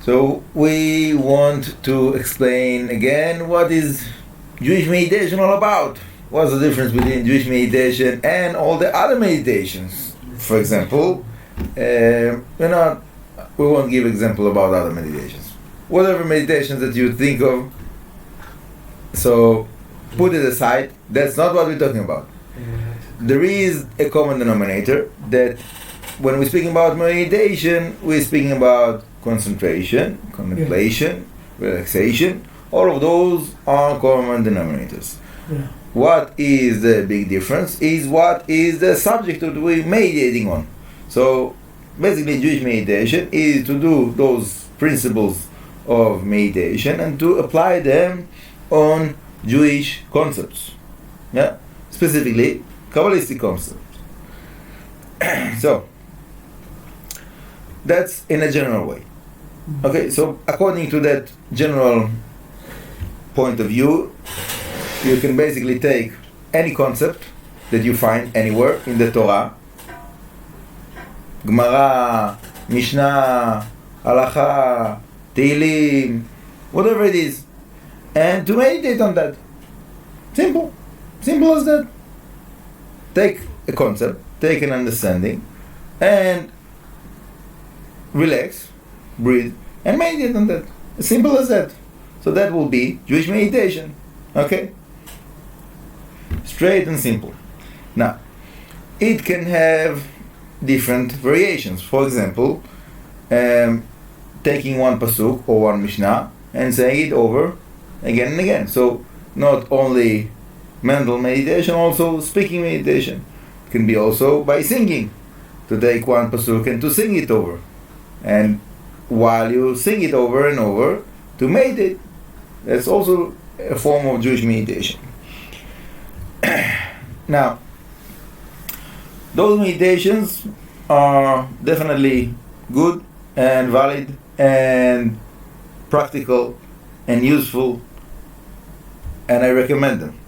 So we want to explain again what is Jewish meditation all about. What's the difference between Jewish meditation and all the other meditations? For example, we won't give example about other meditations. Whatever meditations that you think of, so put it aside. That's not what we're talking about. There is a common denominator that when we're speaking about meditation, we're speaking about concentration, contemplation, relaxation. All of those are common denominators. What is the big difference is what is the subject that we're meditating on. So basically Jewish meditation is to do those principles of meditation and to apply them on Jewish concepts. Specifically Kabbalistic concepts. So that's in a general way. Okay, so according to that general point of view, you can basically take any concept that you find anywhere in the Torah, Gemara, Mishnah, Halacha, Tehillim, whatever it is, and to meditate on that. Simple as that. Take a concept, take an understanding, and relax, breathe, and meditate on that. As simple as that. So that will be Jewish meditation. Okay? Straight and simple. Now, it can have different variations. For example, taking one pasuk or one mishnah and saying it over again and again. So not only mental meditation, also speaking meditation. It can be also by singing, to take one pasuk and to sing it over. And while you sing it over and over, to meditate. That's also a form of Jewish meditation. Now, those meditations are definitely good and valid and practical and useful, and I recommend them.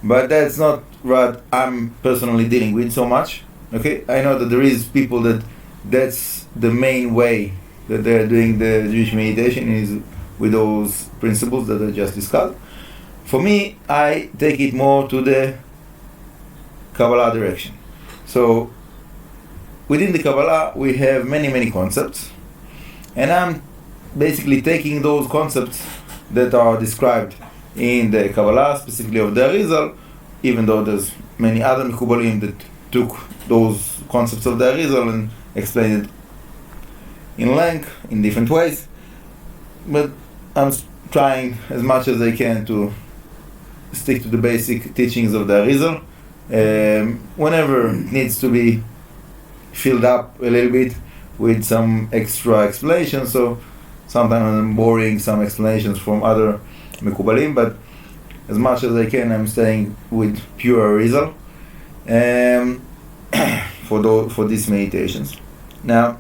But that's not what I'm personally dealing with so much. Okay, I know that there is people that's the main way that they're doing the Jewish meditation is with those principles that I just discussed. For me, I take it more to the Kabbalah direction. So within the Kabbalah, we have many concepts, and I'm basically taking those concepts that are described in the Kabbalah, specifically of the Arizal, even though there's many other HaMekubalim that took those concepts of the Arizal and explained it in length, in different ways. But I'm trying as much as I can to stick to the basic teachings of the Arizal. Whenever it needs to be filled up a little bit with some extra explanations, so sometimes I'm borrowing some explanations from other HaMekubalim, but as much as I can, I'm staying with pure Arizal for these meditations. Now,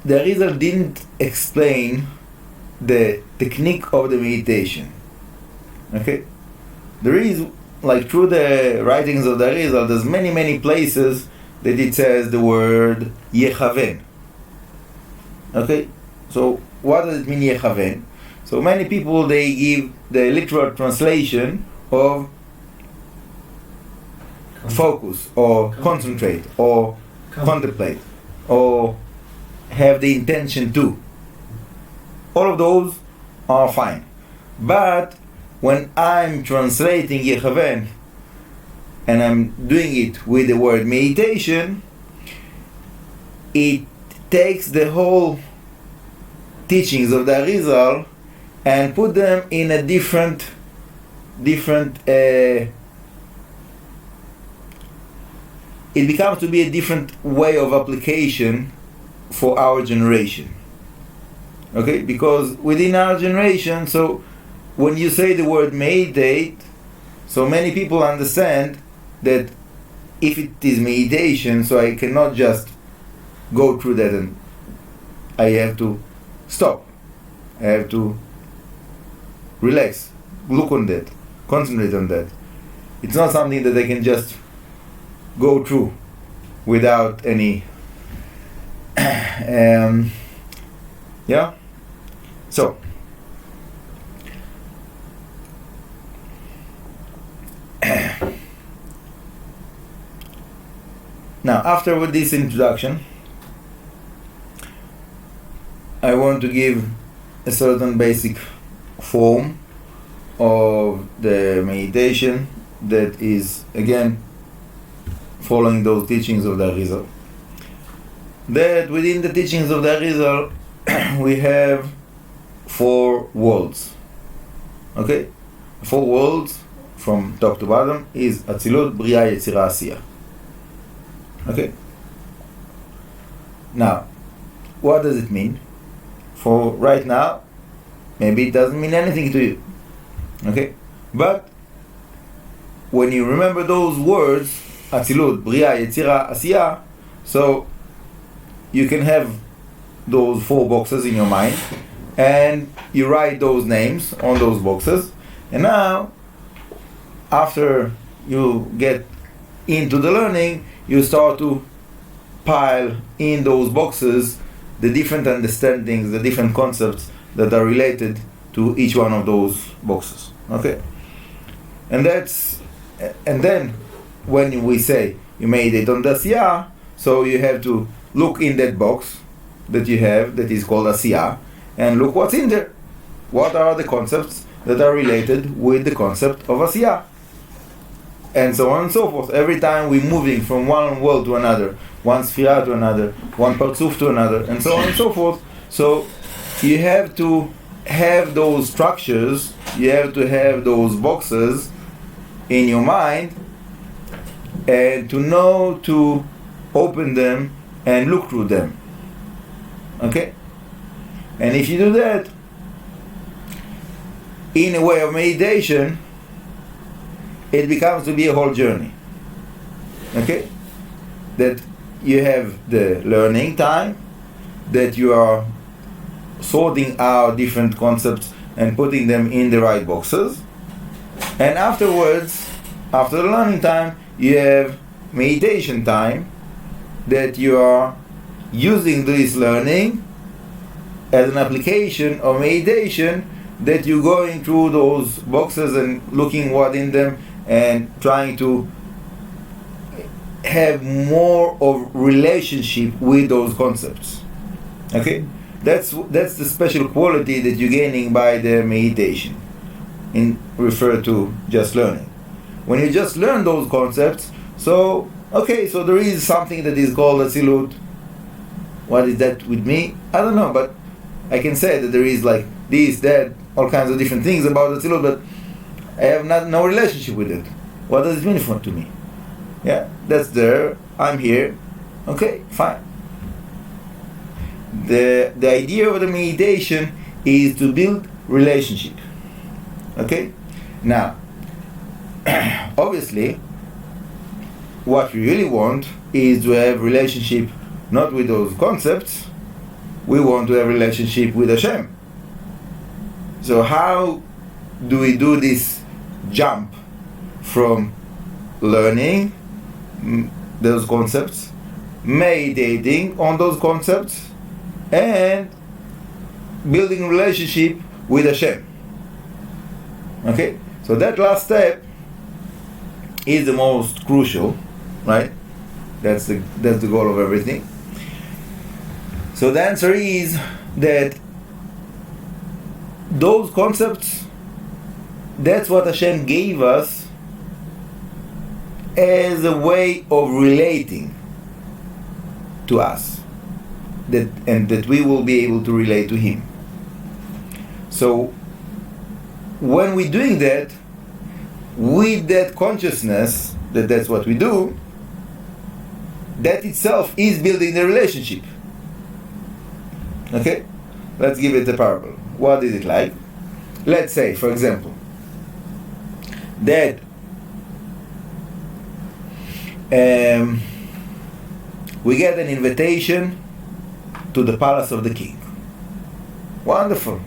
the Arizal didn't explain the technique of the meditation. Okay? There is, like through the writings of the Arizal, there's many places that it says the word Yechaven. Okay? So what does it mean Yechaven? So many people, they give the literal translation of focus or concentrate or contemplate or have the intention to. All of those are fine. But when I'm translating Yechaven and I'm doing it with the word meditation, it takes the whole teachings of the Arizal and put them in a different it becomes to be a different way of application for our generation. Okay, because within our generation, so when you say the word meditate, so many people understand that if it is meditation, so I cannot just go through that and I have to stop. I have to relax, look on that, concentrate on that. It's not something that I can just go through without any Yeah. So now, after with this introduction, I want to give a certain basic form of the meditation that is, again, following those teachings of the Arizal. That within the teachings of the Arizal, we have 4 worlds. Okay? 4 worlds from top to bottom is Atzilut, Bria, Yetzira, Asiya. Okay? Now, what does it mean? For right now, maybe it doesn't mean anything to you. Okay? But when you remember those words, Atzilut, Bria, Yetzira, Asiya, so you can have those 4 boxes in your mind, and you write those names on those boxes, and now, after you get into the learning, you start to pile in those boxes the different understandings, the different concepts that are related to each one of those boxes. Okay? And then when we say you made it on the Asiya, so you have to look in that box that you have that is called Asiya and look what's in there. What are the concepts that are related with the concept of Asiya? And so on and so forth. Every time we're moving from one world to another, one sphera to another, one partsuf to another, and so on and so forth. So you have to have those structures, you have to have those boxes in your mind, and to know to open them and look through them. Okay? And if you do that in a way of meditation, it becomes to be a whole journey. Okay? That you have the learning time, that you are sorting out different concepts and putting them in the right boxes, and afterwards, after the learning time, you have meditation time, that you are using this learning as an application of meditation, that you're going through those boxes and looking what in them and trying to have more of relationship with those concepts. Okay? That's the special quality that you're gaining by the meditation, in refer to just learning. When you just learn those concepts, so there is something that is called Atzilut. What is that with me? I don't know, but I can say that there is like this, that, all kinds of different things about Atzilut, but I have no relationship with it. What does it mean to me? Yeah, that's there, I'm here, okay, fine. The idea of the meditation is to build relationship. Okay? Now, obviously, what we really want is to have relationship not with those concepts, we want to have relationship with HaShem. So how do we do this jump from learning those concepts, meditating on those concepts, and building relationship with Hashem? Okay? So that last step is the most crucial, right? That's the goal of everything. So the answer is that those concepts, that's what Hashem gave us as a way of relating to us, that we will be able to relate to Him. So when we're doing that, with that consciousness that that's what we do, that itself is building the relationship. Okay? Let's give it a parable. What is it like? Let's say, for example, that we get an invitation to the palace of the king. Wonderful.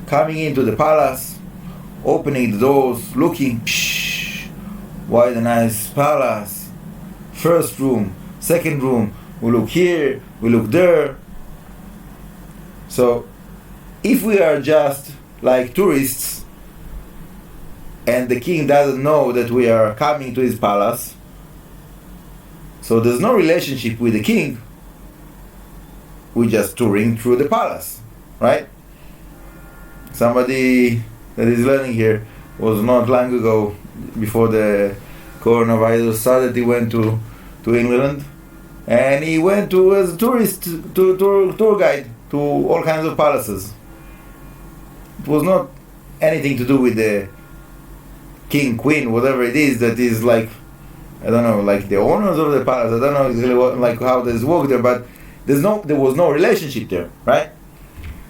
Coming into the palace, opening the doors, looking, why the nice palace, first room, second room, we look here, we look there. So if we are just like tourists and the king doesn't know that we are coming to his palace, so there's no relationship with the king, we're just touring through the palace, right? Somebody that is learning here was not long ago, before the coronavirus started, he went to England, and he went to as a tourist, tour guide to all kinds of palaces. It was not anything to do with the king, queen, whatever it is that is like, I don't know, like the owners of the palace. I don't know exactly what, like how this work there, but there was no relationship there, right?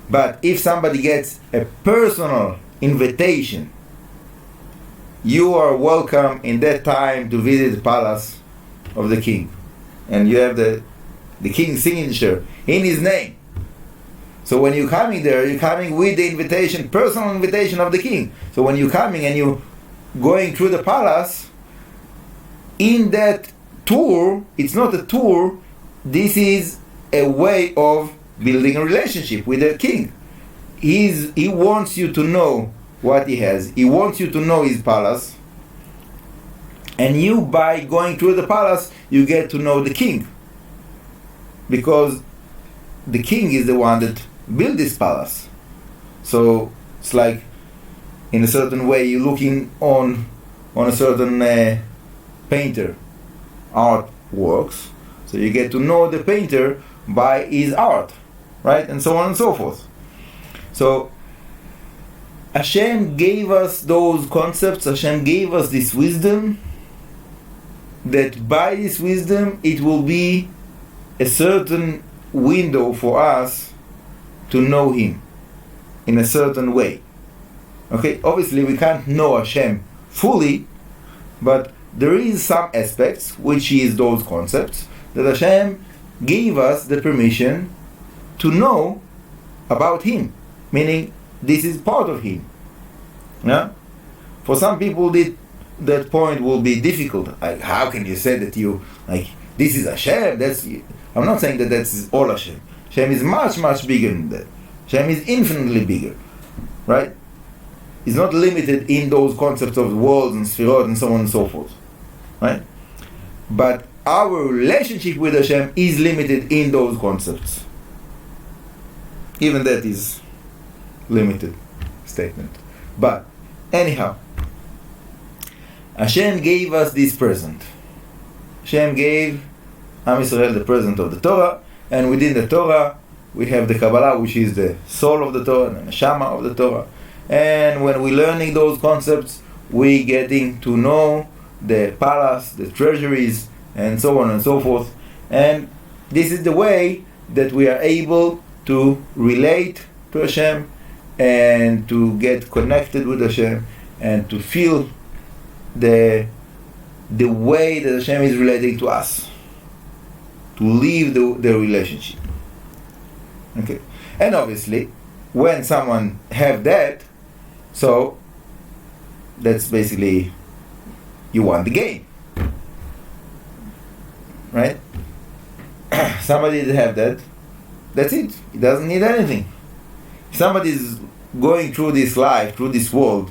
But if somebody gets a personal invitation, you are welcome in that time to visit the palace of the king, and you have the king's signature in his name. So when you're coming there, you're coming with the invitation, personal invitation of the king. So when you're coming and you're going through the palace, in that tour, it's not a tour, this is a way of building a relationship with the king. He wants you to know what he has. He wants you to know his palace. And you, by going through the palace, you get to know the king. Because the king is the one that built this palace. So it's like, in a certain way, you're looking on a certain painter artworks. So you get to know the painter by his art, right? And so on and so forth. So Hashem gave us those concepts. Hashem gave us this wisdom, that by this wisdom it will be a certain window for us to know Him in a certain way. Okay, obviously we can't know Hashem fully, but there is some aspects, which is those concepts, that Hashem gave us the permission to know about Him, meaning this is part of Him. Yeah? For some people that point will be difficult. Like, how can you say that you, like, this is Hashem? I'm not saying that that's all Hashem. Hashem is much, much bigger than that. Hashem is infinitely bigger, right? It's not limited in those concepts of worlds and sphirot and so on and so forth, right? But our relationship with Hashem is limited in those concepts. Even that is limited statement. But anyhow, Hashem gave us this present. Hashem gave Am Yisrael the present of the Torah, and within the Torah we have the Kabbalah, which is the soul of the Torah, the neshama of the Torah. And when we're learning those concepts, we getting to know the palace, the treasuries, and so on and so forth. And this is the way that we are able to relate to Hashem and to get connected with Hashem and to feel the way that Hashem is relating to us, to live the relationship. Okay, and obviously, when someone have that, so that's basically you won the game, right? Somebody that have that, that's it. He doesn't need anything. If somebody is going through this life, through this world,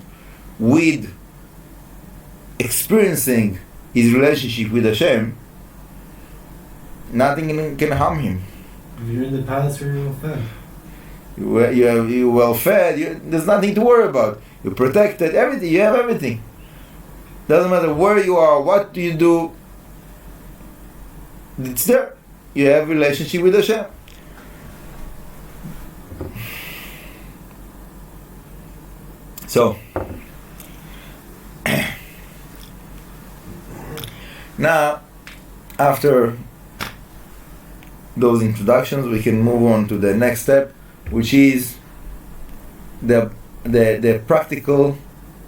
with experiencing his relationship with Hashem, nothing can harm him. If you're in the palace, you're well fed. You're well fed. There's nothing to worry about. You're protected. Everything. You have everything. Doesn't matter where you are, what do you do. It's there. You have a relationship with Hashem. So now, after those introductions, we can move on to the next step, which is the practical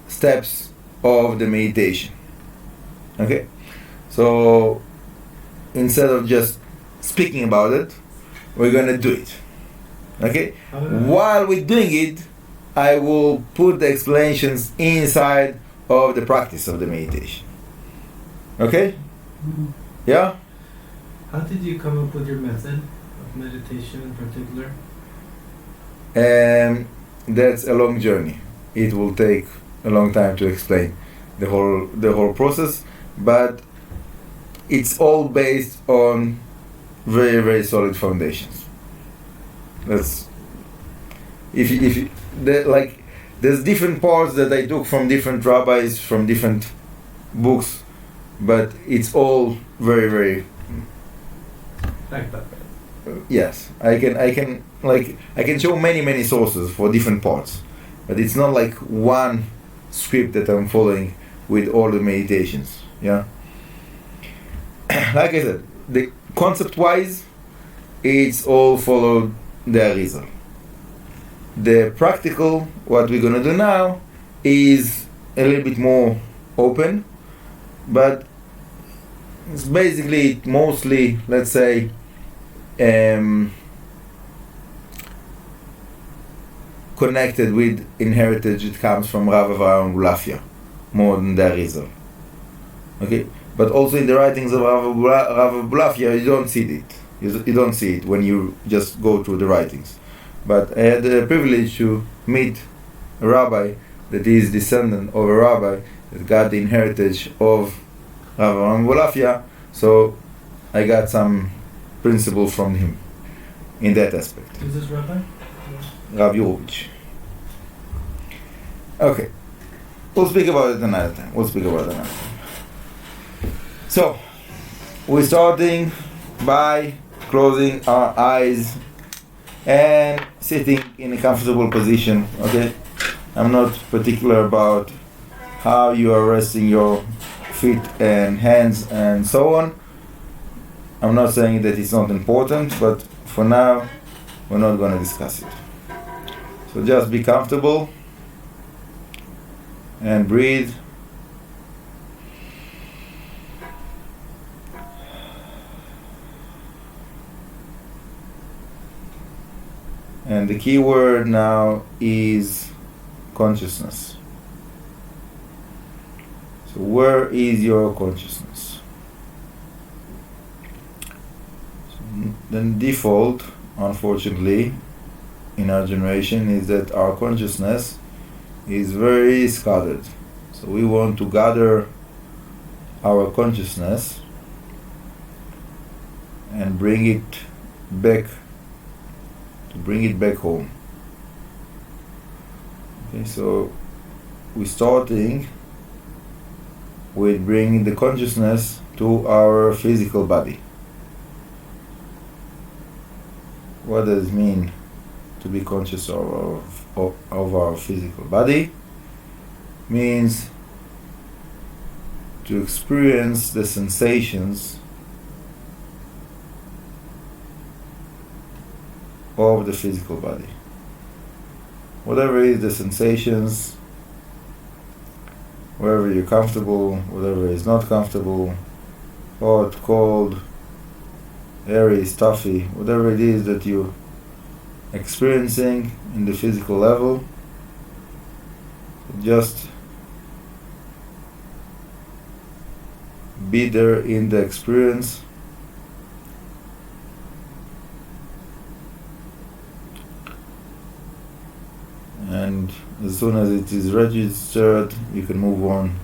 steps of the meditation. Okay, so instead of just speaking about it, we're gonna do it. Okay, while we're doing it, I will put the explanations inside of the practice of the meditation. Okay? Yeah? How did you come up with your method of meditation in particular? That's a long journey. It will take a long time to explain the whole process, but it's all based on very, very solid foundations. That's there's different parts that I took from different rabbis, from different books, but it's all very, very Like that. yes. I can show many sources for different parts, but it's not like one script that I'm following with all the meditations. Yeah. Like I said, the concept-wise, it's all followed the Arizal. The practical, what we're gonna do now, is a little bit more open, but it's basically mostly, let's say, connected with inheritage. It comes from Rav Avraham Bulafia, more than the Arizal. Okay, but also in the writings of Rav Bulafia, you don't see it. You don't see it when you just go through the writings. But I had the privilege to meet a rabbi that is descendant of a rabbi that got the inheritage of Rav Avraham Bulafia, so I got some principle from him in that aspect. Who's this rabbi? Rav Yurovich. Okay. We'll speak about it another time. So, we're starting by closing our eyes and sitting in a comfortable position, okay? I'm not particular about how you are resting your feet and hands and so on. I'm not saying that it's not important, but for now, we're not going to discuss it. So just be comfortable and breathe. And the key word now is consciousness. So where is your consciousness? So the default, unfortunately, in our generation is that our consciousness is very scattered. So we want to gather our consciousness and bring it back home. Okay, so we're starting with bringing the consciousness to our physical body. What does it mean to be conscious of our physical body? Means to experience the sensations of the physical body. Whatever is the sensations, wherever you're comfortable, whatever is not comfortable, hot, cold, airy, stuffy, whatever it is that you're experiencing in the physical level, just be there in the experience. And as soon as it is registered, you can move on.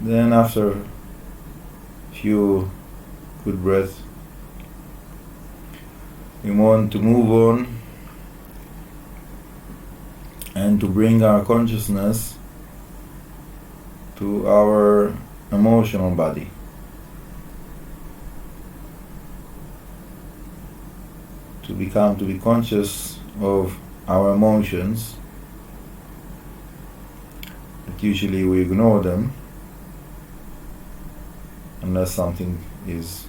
Then after a few good breaths, we want to move on and to bring our consciousness to our emotional body. To be conscious of our emotions, but usually we ignore them unless something is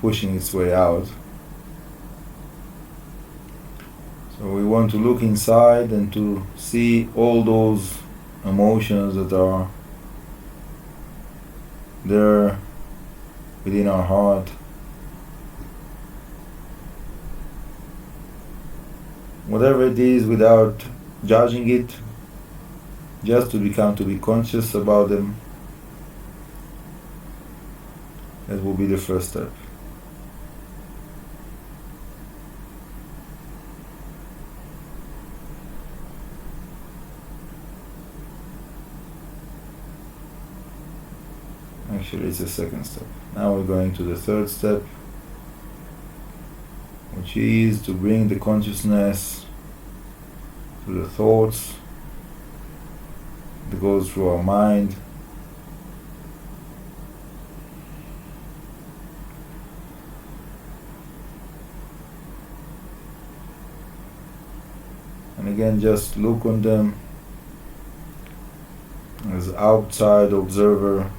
pushing its way out. So we want to look inside and to see all those emotions that are there within our heart. whatever it is, without judging it, just to be conscious about them. That will be the first step. Actually, it's the second step. Now we're going to the third step, which is to bring the consciousness to the thoughts that goes through our mind. And again, just look on them as outside observer,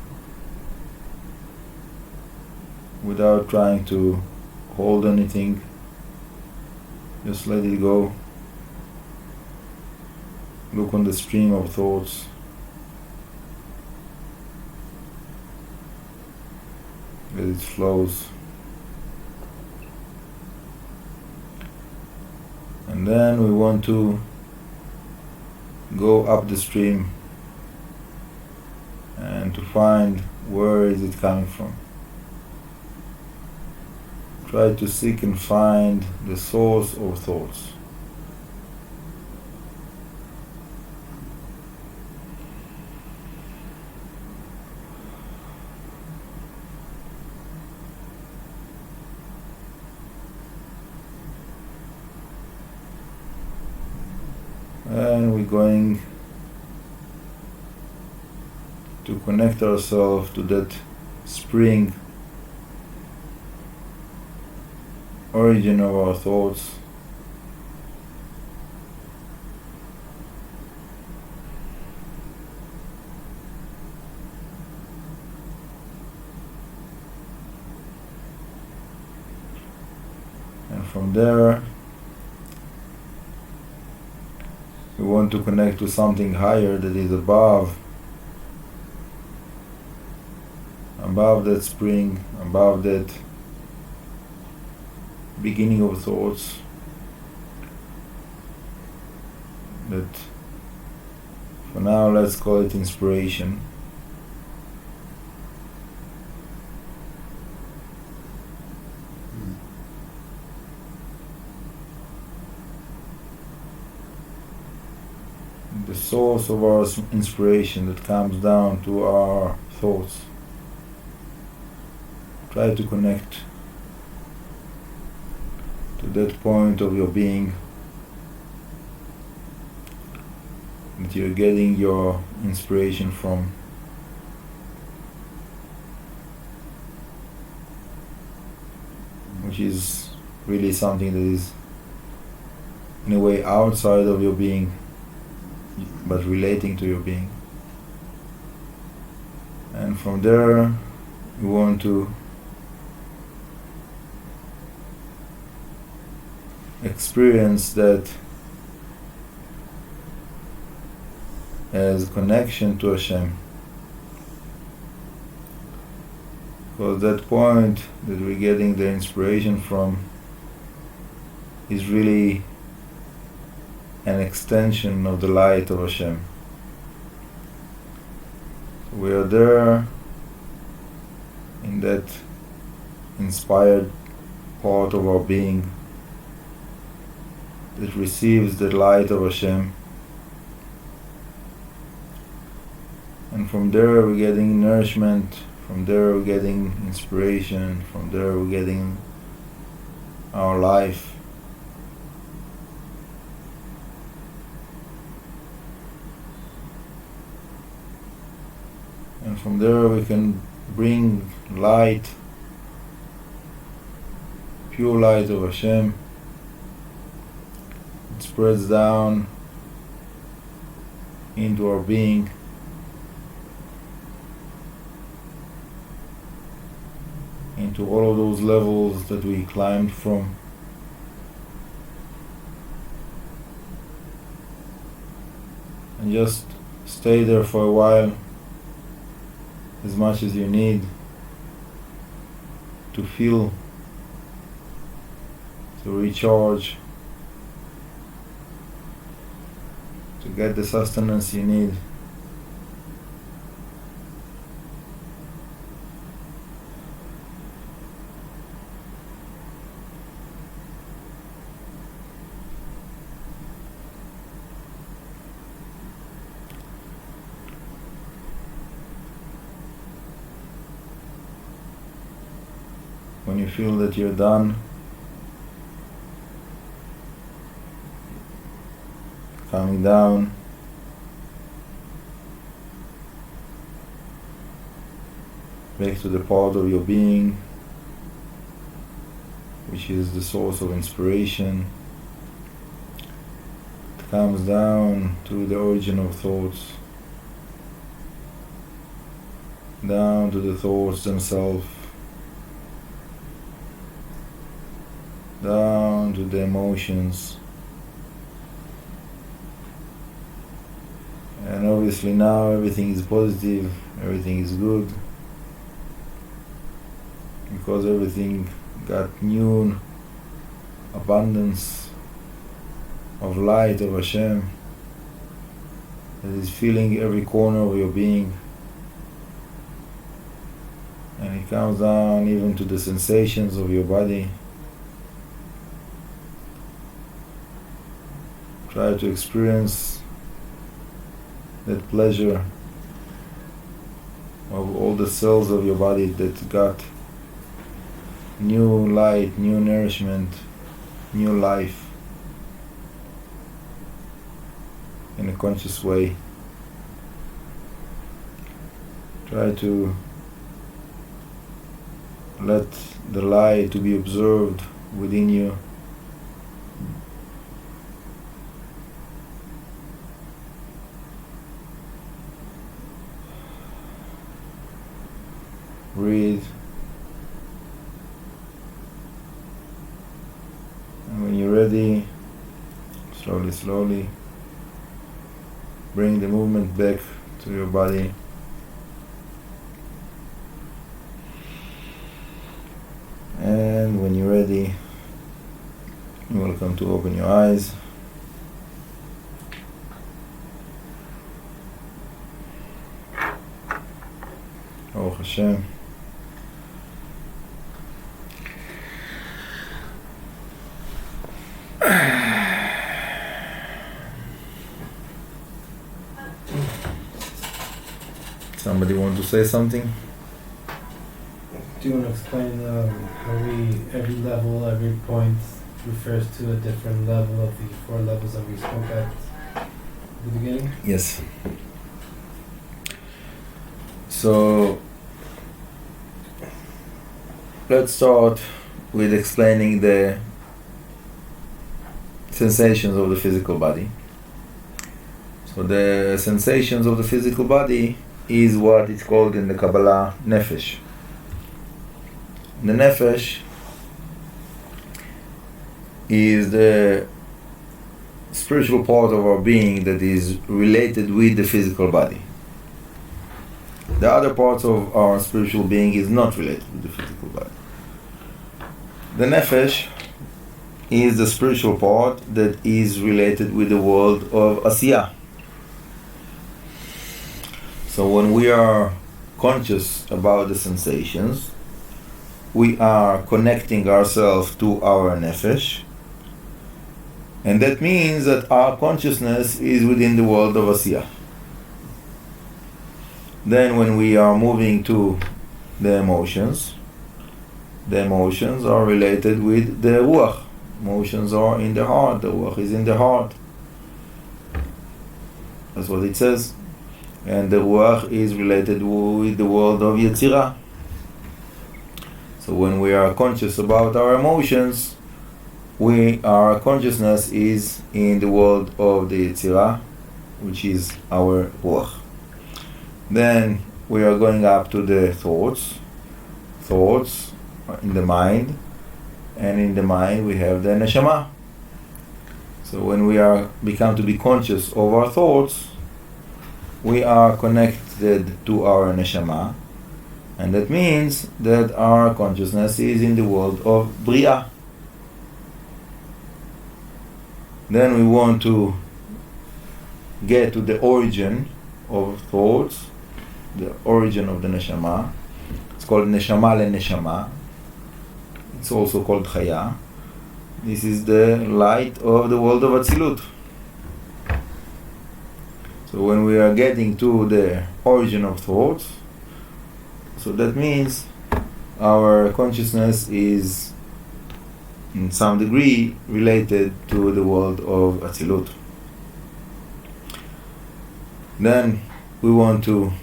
without trying to hold anything. Just let it go. Look on the stream of thoughts. As it flows. And then we want to go up the stream and to find where is it coming from. Try to seek and find the source of thoughts. And we're going to connect ourselves to that spring, origin of our thoughts. And from there, we want to connect to something higher that is above that spring, above that beginning of thoughts, that for now let's call it inspiration. The source of our inspiration that comes down to our thoughts. Try to connect to that point of your being that you're getting your inspiration from. Which is really something that is in a way outside of your being, but relating to your being. And from there you want to experience that as connection to HaChaim. Because that point that we're getting the inspiration from is really an extension of the light of HaChaim. So we are there in that inspired part of our being that receives the light of HaChaim. And from there we're getting nourishment, from there we're getting inspiration, from there we're getting our life. And from there we can bring light, pure light of HaChaim. It spreads down into our being. Into all of those levels that we climbed from. And just stay there for a while, as much as you need to feel, to recharge, to get the sustenance you need. When you feel that you're done, coming down, back to the part of your being which is the source of inspiration. It comes down to the origin of thoughts, down to the thoughts themselves, down to the emotions. And obviously now everything is positive, everything is good, because everything got new abundance of light of Hashem that is filling every corner of your being. And it comes down even to the sensations of your body. Try to experience that pleasure of all the cells of your body that got new light, new nourishment, new life in a conscious way. Try to let the light to be observed within you. Breathe. And when you're ready, slowly bring the movement back to your body. And when you're ready, you're welcome to open your eyes. Oh Hashem. Somebody want to say something? Do you want to explain how every level, every point refers to a different level of the 4 levels that we spoke at the beginning? Yes. So let's start with explaining the sensations of the physical body. So the sensations of the physical body is what is called in the Kabbalah Nefesh. The Nefesh is the spiritual part of our being that is related with the physical body. The other parts of our spiritual being is not related with the physical body. The Nefesh is the spiritual part that is related with the world of Asiyah. So when we are conscious about the sensations, we are connecting ourselves to our Nefesh, and that means that our consciousness is within the world of Asiyah. Then when we are moving to the emotions are related with the Ruach. Emotions are in the heart, the Ruach is in the heart. That's what it says. And the Ruach is related with the world of Yetzirah. So when we are conscious about our emotions, our consciousness is in the world of the Yetzirah, which is our Ruach. Then we are going up to the thoughts. Thoughts are in the mind, and in the mind we have the Neshama. So when we become to be conscious of our thoughts, we are connected to our Neshama, and that means that our consciousness is in the world of Bria. Then we want to get to the origin of thoughts, the origin of the neshama. It's called neshama le-neshama. It's also called chaya. This is the light of the world of Atzilut. So when we are getting to the origin of thoughts, so that means our consciousness is in some degree related to the world of Atzilut. Then we want to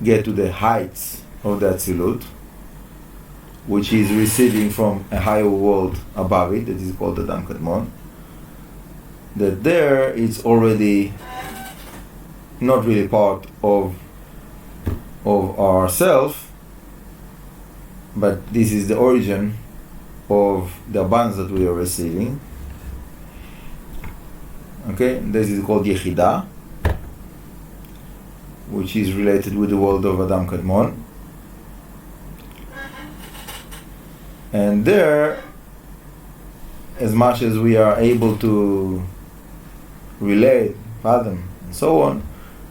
get to the heights of the Atzilut, which is receiving from a higher world above it, that is called Adam Kadmon. That there it's already not really part of ourself, but this is the origin of the abundance that we are receiving. Okay, this is called Yechida, which is related with the world of Adam Kadmon. And there, as much as we are able to relate, fathom, and so on,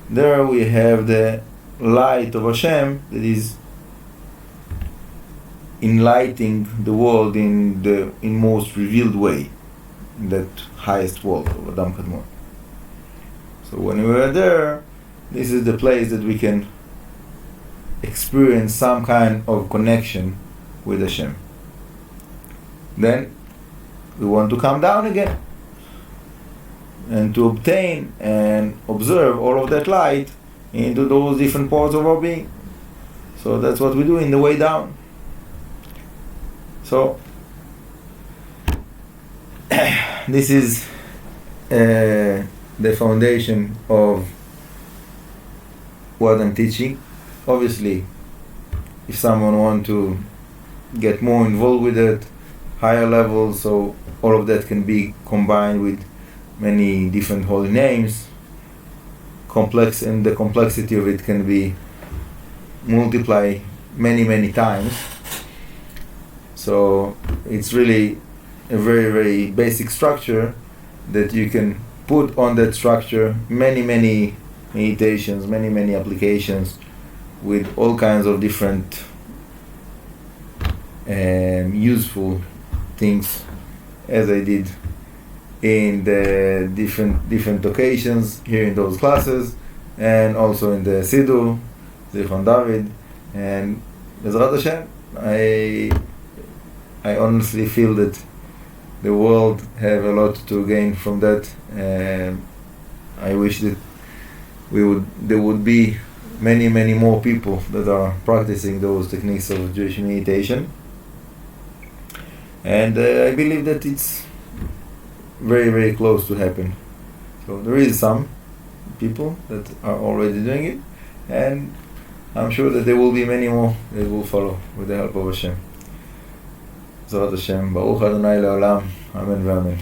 there we have the light of Hashem that is enlightening the world in the most revealed way, in that highest world of Adam Kadmon. So when we are there, this is the place that we can experience some kind of connection with Hashem. Then we want to come down again and to obtain and observe all of that light into those different parts of our being. So that's what we do in the way down. So this is the foundation of what I'm teaching. Obviously, if someone wants to get more involved with it, higher levels, so all of that can be combined with many different holy names. Complex, and the complexity of it can be multiplied many times. So it's really a very, very basic structure that you can put on that structure many meditations, many applications with all kinds of different useful things, as I did in the different occasions here in those classes, and also in the Siddur, Zichron David, and Bezrat Hashem, I honestly feel that the world have a lot to gain from that. I wish that there would be many more people that are practicing those techniques of Jewish meditation. And I believe that it's very close to happen. So there is some people that are already doing it, and I'm sure that there will be many more that will follow with the help of Hashem. Bezrat Hashem, Baruch Adonai Le'olam, Amen v'Amen.